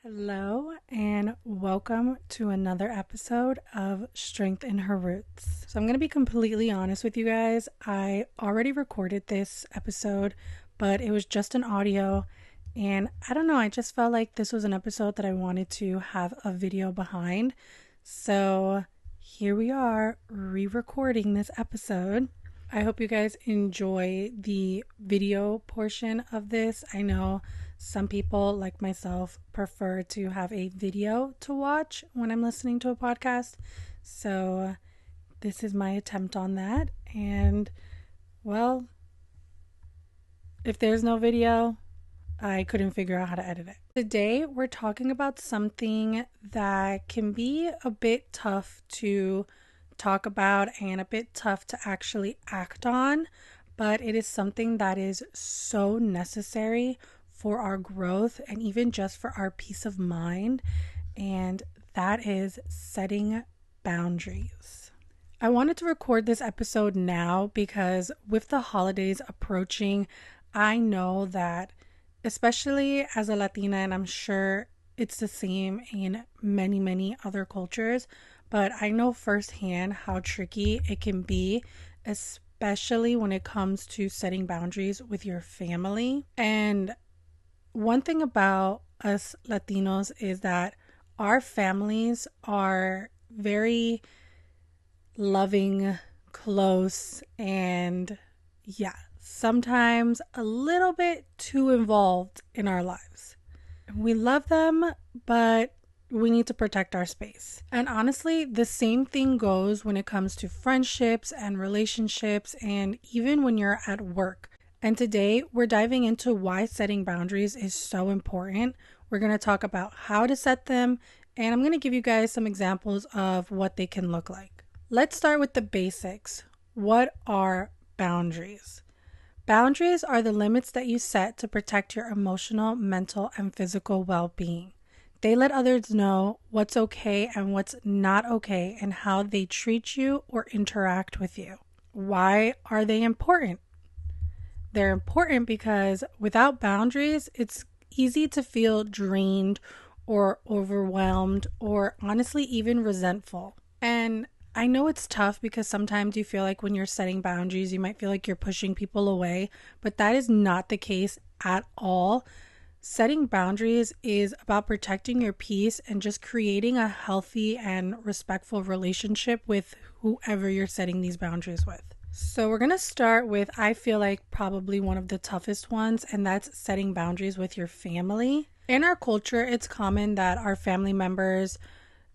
Hello, and welcome to another episode of Strength in Her Roots. So, I'm going to be completely honest with you guys. I already recorded this episode, but it was just an audio. And I don't know, I just felt like this was an episode that I wanted to have a video behind. So, here we are re recording this episode. I hope you guys enjoy the video portion of this. I know some people, like myself, prefer to have a video to watch when I'm listening to a podcast. So this is my attempt on that. And well, if there's no video, I couldn't figure out how to edit it. Today, we're talking about something that can be a bit tough to talk about and a bit tough to actually act on, but it is something that is so necessary for our growth and even just for our peace of mind, and that is setting boundaries. I wanted to record this episode now because with the holidays approaching, I know that especially as a Latina, and I'm sure it's the same in many other cultures, but I know firsthand how tricky it can be, especially when it comes to setting boundaries with your family. And one thing about us Latinos is that our families are very loving, close, and sometimes a little bit too involved in our lives. We love them, but we need to protect our space. And honestly, the same thing goes when it comes to friendships and relationships, and even when you're at work. And today we're diving into why setting boundaries is so important. We're going to talk about how to set them, and I'm going to give you guys some examples of what they can look like. Let's start with the basics. What are boundaries? Boundaries are the limits that you set to protect your emotional, mental, and physical well-being. They let others know what's okay and what's not okay and how they treat you or interact with you. Why are they important? They're important because without boundaries, it's easy to feel drained or overwhelmed or honestly even resentful. And I know it's tough because sometimes you feel like when you're setting boundaries, you might feel like you're pushing people away, but that is not the case at all. Setting boundaries is about protecting your peace and just creating a healthy and respectful relationship with whoever you're setting these boundaries with. So we're going to start with, I feel like probably one of the toughest ones, and that's setting boundaries with your family. In our culture, it's common that our family members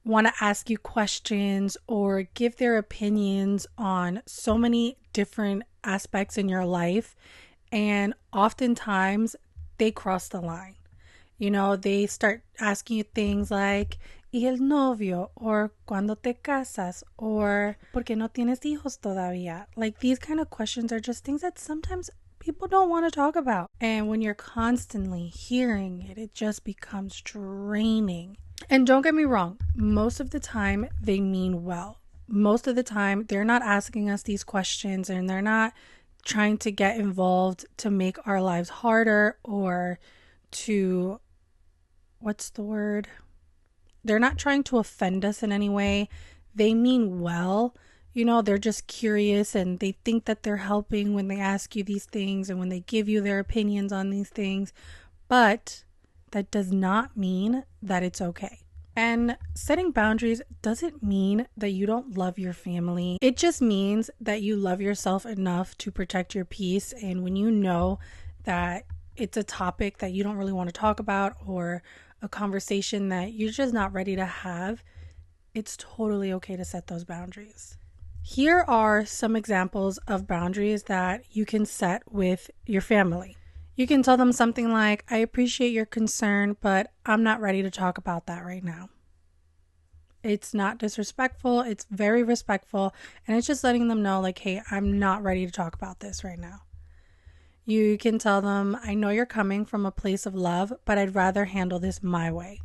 want to ask you questions or give their opinions on so many different aspects in your life. And oftentimes they cross the line. You know, they start asking you things like, ¿y el novio? Or ¿cuándo te casas? Or ¿por qué no tienes hijos todavía? Like, these kind of questions are just things that sometimes people don't want to talk about. And when you're constantly hearing it, it just becomes draining. And don't get me wrong, most of the time they mean well. Most of the time they're not asking us these questions and they're not trying to get involved to make our lives harder or to, they're not trying to offend us in any way. They mean well. You know, they're just curious and they think that they're helping when they ask you these things and when they give you their opinions on these things. But that does not mean that it's okay. And setting boundaries doesn't mean that you don't love your family. It just means that you love yourself enough to protect your peace. And when you know that it's a topic that you don't really want to talk about or a conversation that you're just not ready to have, it's totally okay to set those boundaries. Here are some examples of boundaries that you can set with your family. You can tell them something like, I appreciate your concern, but I'm not ready to talk about that right now. It's not disrespectful. It's very respectful. And it's just letting them know, like, hey, I'm not ready to talk about this right now. You can tell them, I know you're coming from a place of love, but I'd rather handle this my way.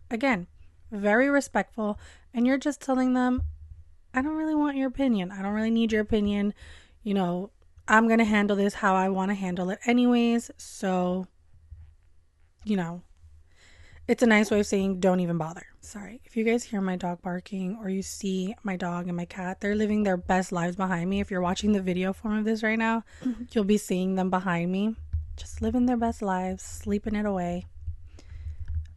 Again, very respectful. And you're just telling them, I don't really want your opinion. I don't really need your opinion. You know, I'm going to handle this how I want to handle it anyways. So, you know. It's a nice way of saying don't even bother. Sorry. If you guys hear my dog barking or you see my dog and my cat, they're living their best lives behind me. If you're watching the video form of this right now, you'll be seeing them behind me. Just living their best lives, sleeping it away.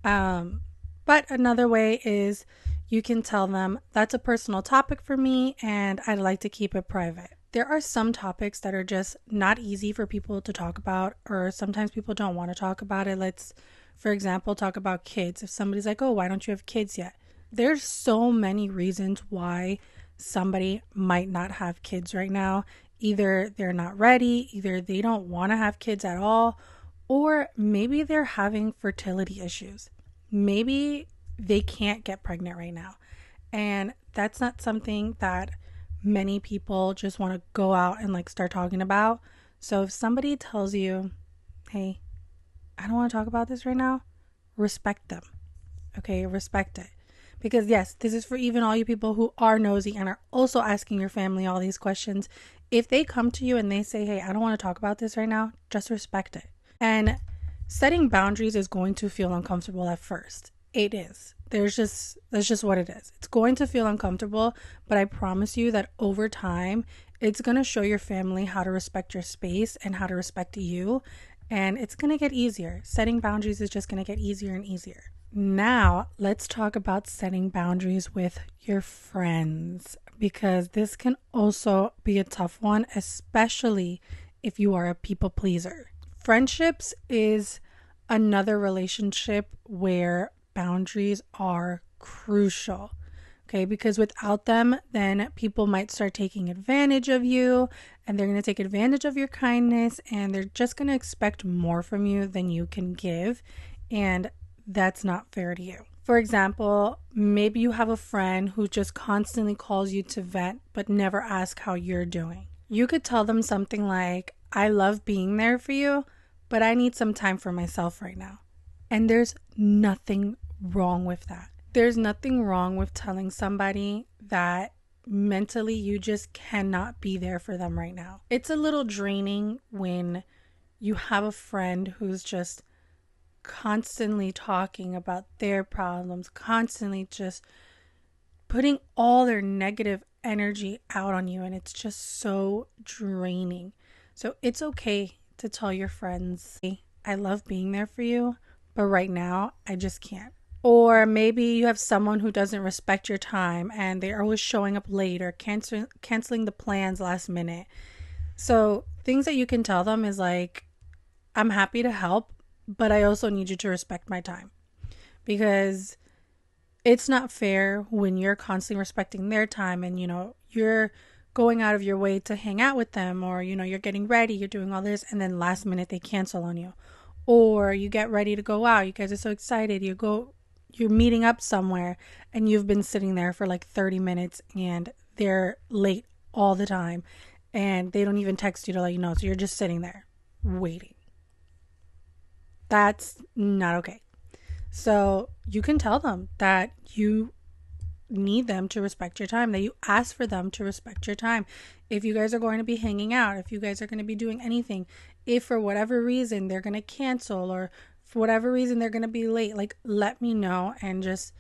But another way is you can tell them that's a personal topic for me and I'd like to keep it private. There are some topics that are just not easy for people to talk about, or sometimes people don't want to talk about it. Let's, for example, talk about kids. If somebody's like, oh, why don't you have kids yet? There's so many reasons why somebody might not have kids right now. Either they're not ready, either they don't want to have kids at all, or maybe they're having fertility issues. Maybe they can't get pregnant right now. And that's not something that many people just want to go out and like start talking about. So if somebody tells you, hey, I don't want to talk about this right now, respect them. Okay, respect it. Because yes, this is for even all you people who are nosy and are also asking your family all these questions. If they come to you and they say, hey, I don't want to talk about this right now, just respect it. And setting boundaries is going to feel uncomfortable at first. It is. That's just what it is. It's going to feel uncomfortable, but I promise you that over time, it's going to show your family how to respect your space and how to respect you. And it's going to get easier. Setting boundaries is just going to get easier and easier. Now, let's talk about setting boundaries with your friends, because this can also be a tough one, especially if you are a people pleaser. Friendships is another relationship where boundaries are crucial. Okay, because without them, then people might start taking advantage of you, and they're going to take advantage of your kindness, and they're just going to expect more from you than you can give. And that's not fair to you. For example, maybe you have a friend who just constantly calls you to vent, but never asks how you're doing. You could tell them something like, I love being there for you, but I need some time for myself right now. And there's nothing wrong with that. There's nothing wrong with telling somebody that mentally you just cannot be there for them right now. It's a little draining when you have a friend who's just constantly talking about their problems, constantly just putting all their negative energy out on you, and it's just so draining. So it's okay to tell your friends, hey, I love being there for you, but right now I just can't. Or maybe you have someone who doesn't respect your time and they're always showing up late or canceling the plans last minute. So things that you can tell them is like, I'm happy to help, but I also need you to respect my time, because it's not fair when you're constantly respecting their time and, you're going out of your way to hang out with them, or, you're getting ready, you're doing all this, and then last minute they cancel on you. Or you get ready to go out. You guys are so excited. You're meeting up somewhere and you've been sitting there for like 30 minutes and they're late all the time and they don't even text you to let you know. So you're just sitting there waiting. That's not okay. So you can tell them that you need them to respect your time, that you ask for them to respect your time. If you guys are going to be hanging out, if you guys are going to be doing anything, if for whatever reason they're going to cancel or for whatever reason they're going to be late, like let me know, and just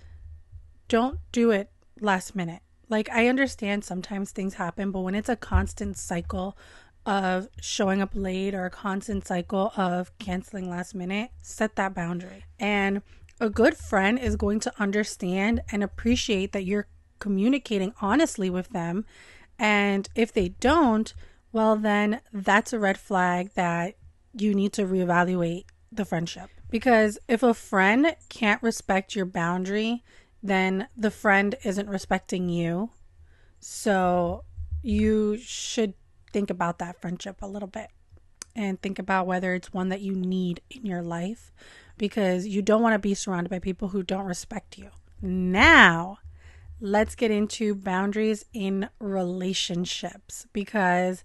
don't do it last minute. Like I understand sometimes things happen, but when it's a constant cycle of showing up late or a constant cycle of canceling last minute, set that boundary. And a good friend is going to understand and appreciate that you're communicating honestly with them. And if they don't, well, then that's a red flag that you need to reevaluate the friendship. Because if a friend can't respect your boundary, then the friend isn't respecting you. So you should think about that friendship a little bit and think about whether it's one that you need in your life, because you don't want to be surrounded by people who don't respect you. Now, let's get into boundaries in relationships, because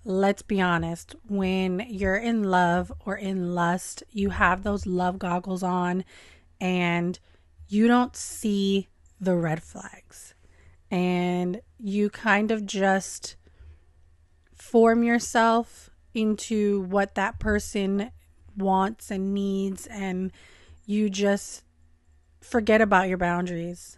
let's be honest, when you're in love or in lust, you have those love goggles on and you don't see the red flags, and you kind of just form yourself into what that person wants and needs, and you just forget about your boundaries,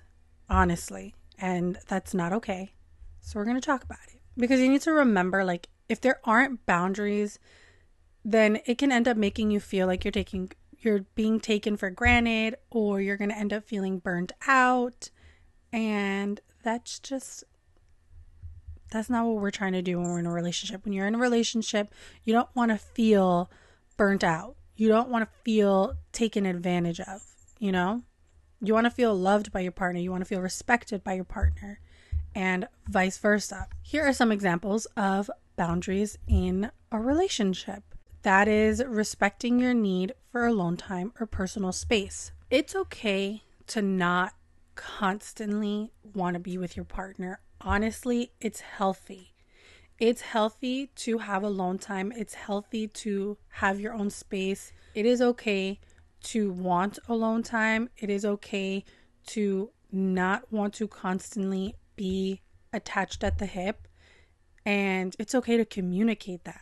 honestly. And that's not okay. So we're going to talk about it. Because you need to remember, like, if there aren't boundaries, then it can end up making you feel like you're being taken for granted, or you're going to end up feeling burnt out. And that's not what we're trying to do when we're in a relationship. When you're in a relationship, you don't want to feel burnt out. You don't want to feel taken advantage of, you know? You want to feel loved by your partner. You want to feel respected by your partner, and vice versa. Here are some examples of boundaries in a relationship. That is respecting your need for alone time or personal space. It's okay to not constantly want to be with your partner. Honestly, it's healthy. It's healthy to have alone time. It's healthy to have your own space. It is okay to want alone time. It is okay to not want to constantly be attached at the hip. And it's okay to communicate that.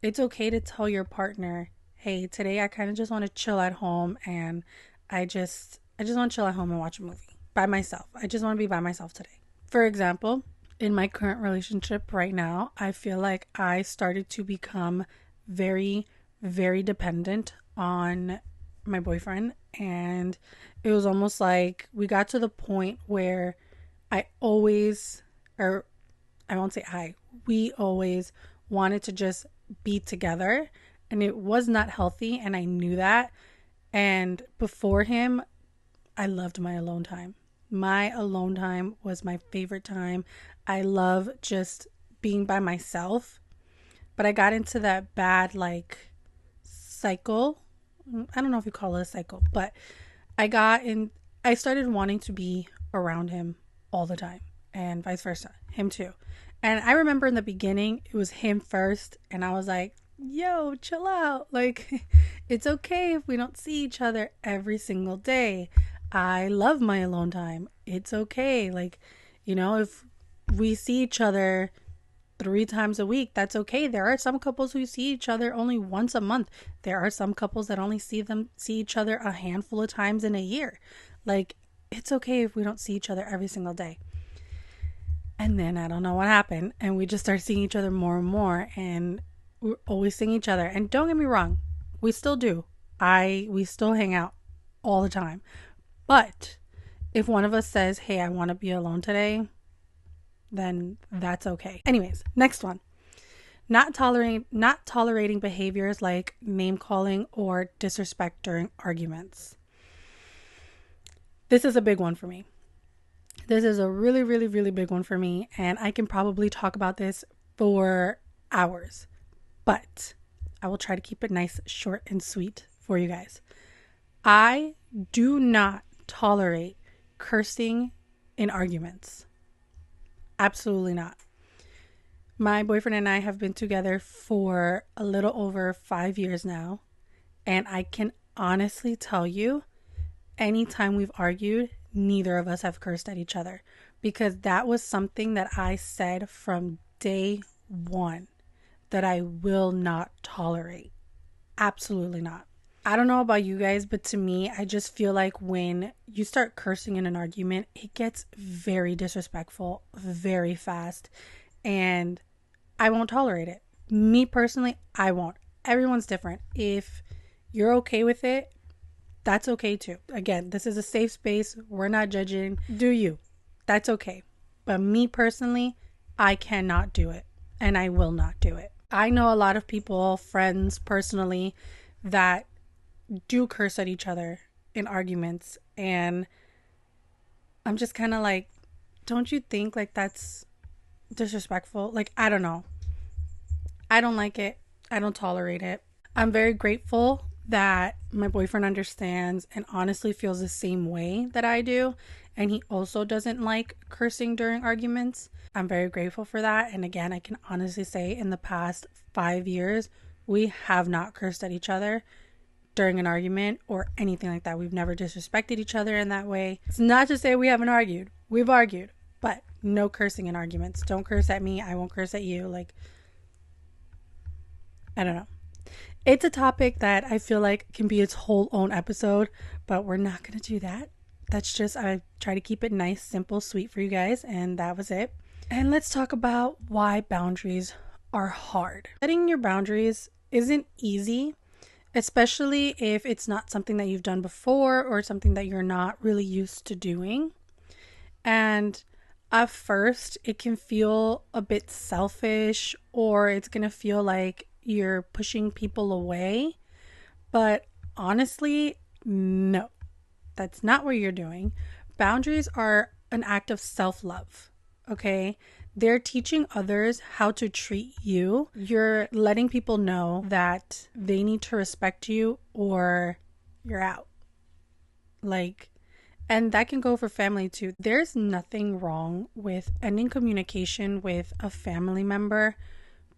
It's okay to tell your partner, hey, today I kind of just want to chill at home, and I just want to chill at home and watch a movie by myself. I just want to be by myself today. For example, in my current relationship right now, I feel like I started to become very, very dependent on my boyfriend. And it was almost like we got to the point where we always wanted to just be together. And it was not healthy. And I knew that. And before him, I loved my alone time. My alone time was my favorite time. I love just being by myself. But I got into that bad, like, cycle. I don't know if you call it a cycle, but I started wanting to be around him all the time, and vice versa, him too. And I remember in the beginning, it was him first, and I was like, yo, chill out. Like, it's okay if we don't see each other every single day. I love my alone time. It's okay. Like, you know, if we see each other 3 times a week, that's okay. There are some couples who see each other only once a month. There are some couples that only see each other a handful of times in a year. Like, it's okay if we don't see each other every single day. And then I don't know what happened, and we just started seeing each other more and more, and we're always seeing each other. And don't get me wrong, we still do. We still hang out all the time. But if one of us says, hey, I want to be alone today, then that's okay. Anyways, next one. Not tolerating behaviors like name calling or disrespect during arguments. This is a big one for me. This is a really, really, really big one for me, and I can probably talk about this for hours, but I will try to keep it nice, short, and sweet for you guys. I do not tolerate cursing in arguments. Absolutely not. My boyfriend and I have been together for a little over 5 years now, and I can honestly tell you, anytime we've argued, neither of us have cursed at each other, because that was something that I said from day one that I will not tolerate. Absolutely not. I don't know about you guys, but to me, I just feel like when you start cursing in an argument, it gets very disrespectful very fast, and I won't tolerate it. Me personally, I won't. Everyone's different. If you're okay with it, that's okay too. Again, this is a safe space. We're not judging. Do you? That's okay. But me personally, I cannot do it, and I will not do it. I know a lot of people, friends personally, that do curse at each other in arguments, and I'm just kind of like, don't you think like that's disrespectful? Like, I don't know. I don't like it. I don't tolerate it. I'm very grateful that my boyfriend understands and honestly feels the same way that I do, and he also doesn't like cursing during arguments. I'm very grateful for that. And again, I can honestly say in the past 5 years, we have not cursed at each other during an argument or anything like that. We've never disrespected each other in that way. It's not to say we haven't argued. We've argued, but no cursing in arguments. Don't curse at me. I won't curse at you. Like, I don't know. It's a topic that I feel like can be its whole own episode, but we're not going to do that. That's just, I try to keep it nice, simple, sweet for you guys, and that was it. And let's talk about why boundaries are hard. Setting your boundaries isn't easy, especially if it's not something that you've done before or something that you're not really used to doing. And at first, it can feel a bit selfish, or it's going to feel like you're pushing people away. But honestly, no, that's not what you're doing. Boundaries are an act of self-love, okay? They're teaching others how to treat you. You're letting people know that they need to respect you or you're out. And that can go for family too. There's nothing wrong with ending communication with a family member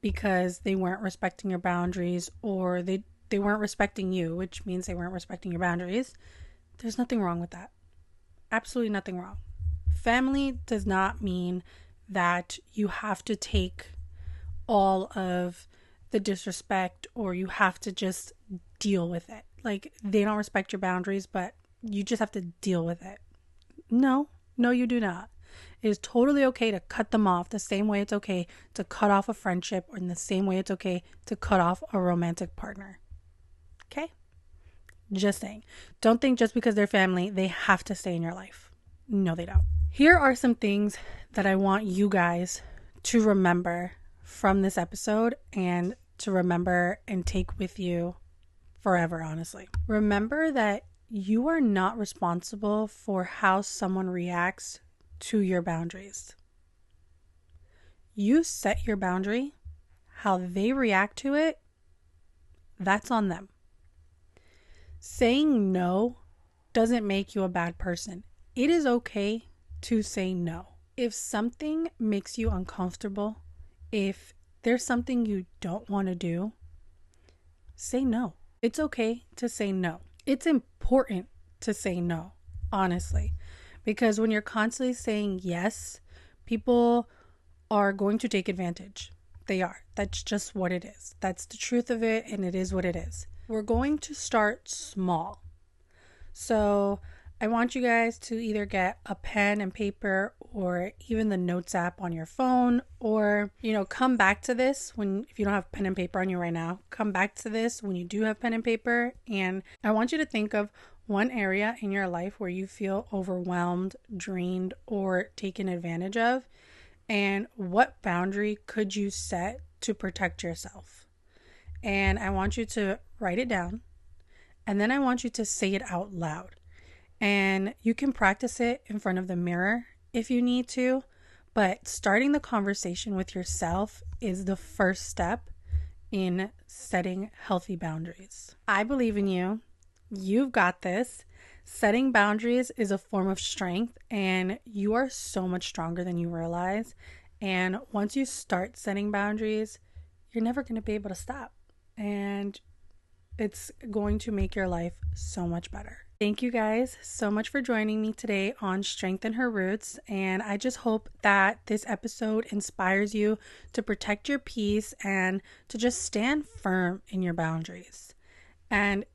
because they weren't respecting your boundaries, or they weren't respecting you, which means they weren't respecting your boundaries. There's nothing wrong with that. Absolutely nothing wrong. Family does not mean that you have to take all of the disrespect, or you have to just deal with it. Like, they don't respect your boundaries, but you just have to deal with it. No, you do not. It is totally okay to cut them off the same way it's okay to cut off a friendship, or in the same way it's okay to cut off a romantic partner. Okay? Just saying. Don't think just because they're family, they have to stay in your life. No, they don't. Here are some things that I want you guys to remember from this episode, and to remember and take with you forever, honestly. Remember that you are not responsible for how someone reacts to your boundaries. You set your boundary. How they react to it, that's on them. Saying no doesn't make you a bad person. It is okay to say no. If something makes you uncomfortable, if there's something you don't want to do, say no. It's okay to say no. It's important to say no, honestly, because when you're constantly saying yes, people are going to take advantage. They are. That's just what it is. That's the truth of it, and it is what it is. We're going to start small. So I want you guys to either get a pen and paper, or even the notes app on your phone, or, come back to this if you don't have pen and paper on you right now, come back to this when you do have pen and paper. And I want you to think of one area in your life where you feel overwhelmed, drained, or taken advantage of. And what boundary could you set to protect yourself? And I want you to write it down. And then I want you to say it out loud. And you can practice it in front of the mirror if you need to. But starting the conversation with yourself is the first step in setting healthy boundaries. I believe in you. You've got this. Setting boundaries is a form of strength, and you are so much stronger than you realize. And once you start setting boundaries, you're never going to be able to stop. And it's going to make your life so much better. Thank you guys so much for joining me today on Strengthen Her Roots. And I just hope that this episode inspires you to protect your peace and to just stand firm in your boundaries. And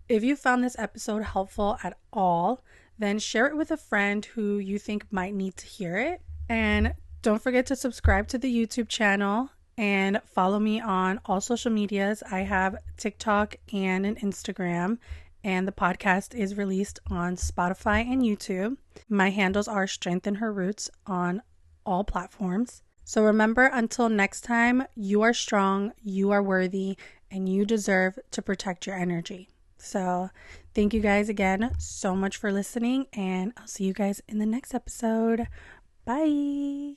if you found this episode helpful at all, then share it with a friend who you think might need to hear it. And don't forget to subscribe to the YouTube channel and follow me on all social medias. I have TikTok and an Instagram, and the podcast is released on Spotify and YouTube. My handles are Strengthen Her Roots on all platforms. So remember, until next time, you are strong, you are worthy, and you deserve to protect your energy. So thank you guys again so much for listening, and I'll see you guys in the next episode. Bye.